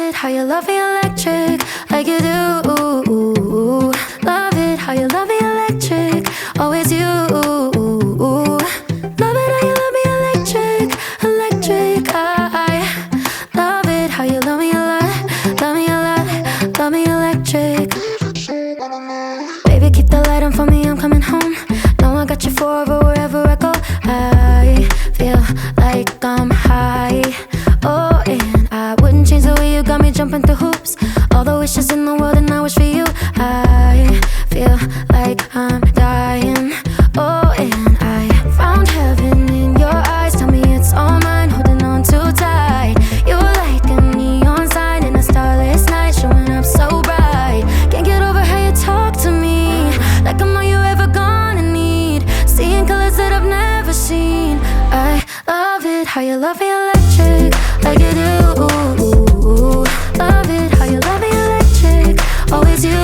it how you love me electric, like you do. Love it how you love me electric, always you. Love it how you love me electric, electric. I love it how you love me a lot, love me a lot, love me electric. Baby, keep the light on for me, I'm coming home. Know I got you forever wherever I go. I feel like I'm high. Oh, and I wouldn't change the way you got me jumping through hoops. All the wishes in the world and I wish for you. I feel like I'm dying. Oh, and I found heaven in your eyes. Tell me it's all mine, holding on too tight. You're like a neon sign in a starless night, showing up so bright. Can't get over how you talk to me, like I'm all you ever gonna need. Seeing colors that I've never seen. I love it how you love me electric, like you do. Love it how you love me electric, always you.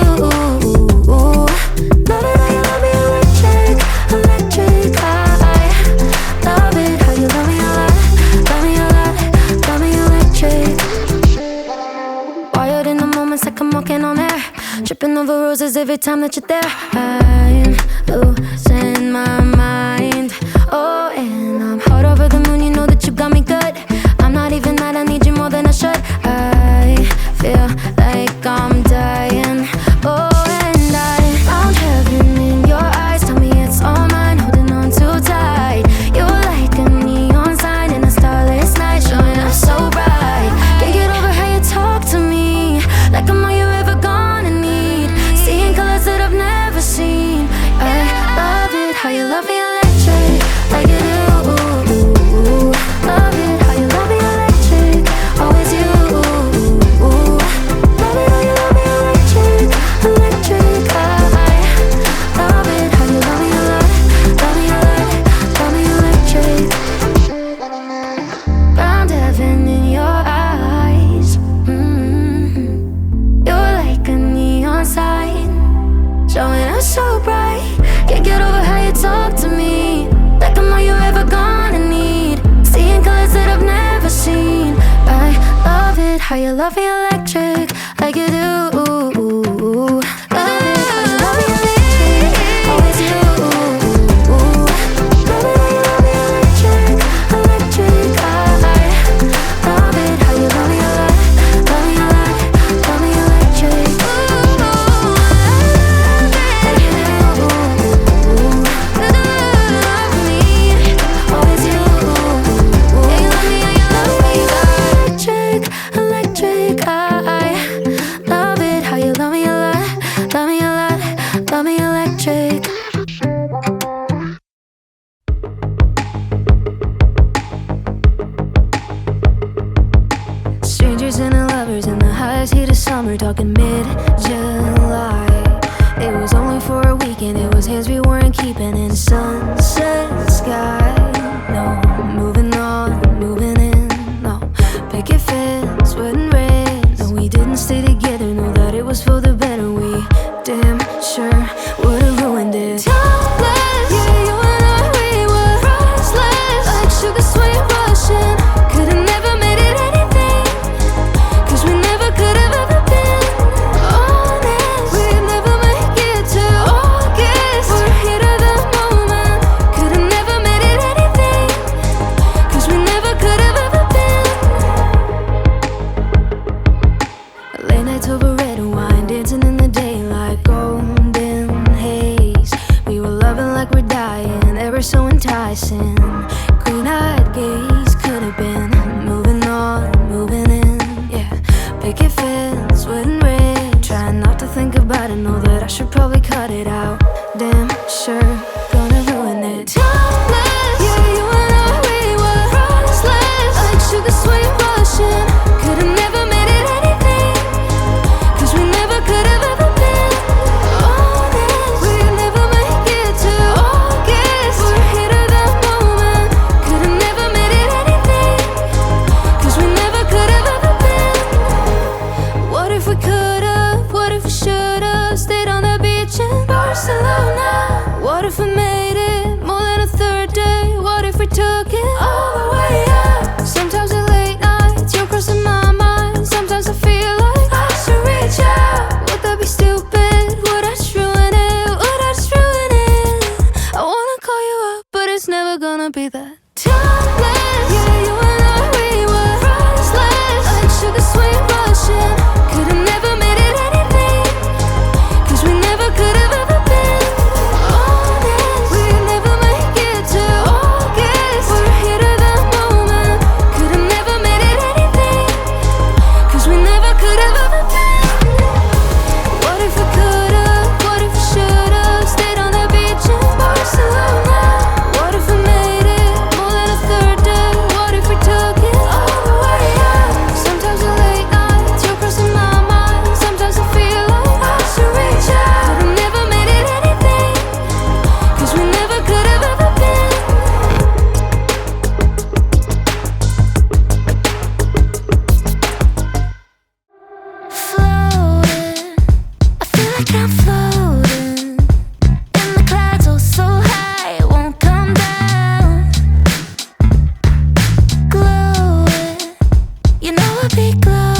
Love it how you love me electric, electric. I love it how you love me a lot, love me a lot, love me electric. Wired in the moments like I'm walking on air, tripping over roses every time that you're there. I'm losing my mind. Oh, and I'm hot over the moon, you know that you got me good. I'm not even mad, I need you more than I should. I feel like I'm dying. Oh, and I found heaven in your eyes. Tell me it's all mine, holding on too tight. You're like a neon sign in a starless night, showing up so bright. Can't get over how you talk to me, like I'm all you ever gonna need. Seeing colors that I've never seen. I love it how you love me electric, like you do. Love it how you love me electric, always you. Love it how you love me electric, electric. I love it how you love me a lot, love me a lot, love me electric. Found heaven in your eyes. You're like a neon sign, showing up so bright. Can't get over how you talk to me, like I'm all you ever gonna need. Seeing colors that I've never seen. I love it how you love me electric, like you do. Love it how you love me electric, always you. Love it how you love me electric, electric. I love it how you love me a lot, love me a lot, love me electric. Like you do. Love me, always you. Yeah, you love me, yeah, you love me. Electric, electric. I love it how you love me a lot, love me a lot, love me electric. Strangers and lovers in the highest heat of summer, talking mid-July. It was only for a weekend, it was hands we weren't keeping in sunset sky. No, moving on, moving in. No, picket fence, wouldn't rain. No, we didn't stay together, know that it was for the better. We damn sure would've ruined it. Topless, yeah, you and I, we were priceless, like sugar sweet Russian. Could've never made it anything, 'cause we never could've ever been honest. We'd never make it to August. We're here to the moment. Could've never made it anything, 'cause we never could've ever been. Late nights over red wine, dancing in the daylight, golden haze. We were loving like we're dying, ever so enticing. Green-eyed gaze, could've been moving on, moving in. Yeah, picket fence, wouldn't rain. Trying not to think about it, know that I should probably cut it out. Damn sure gonna ruin it. Topless, yeah, you and I, we were priceless, like sugar sweet Russian. Could've never made it anything, 'cause we never could've ever been honest. We'd never make it to August. We're here to the moment. Could've never made it anything, 'cause we never could've ever been. What if we could've, what if we should've stayed on the beach in Barcelona? What if we made it more than a third day? What if we took it all the way up? Sometimes at late nights you're crossing my mind, sometimes I feel body glow.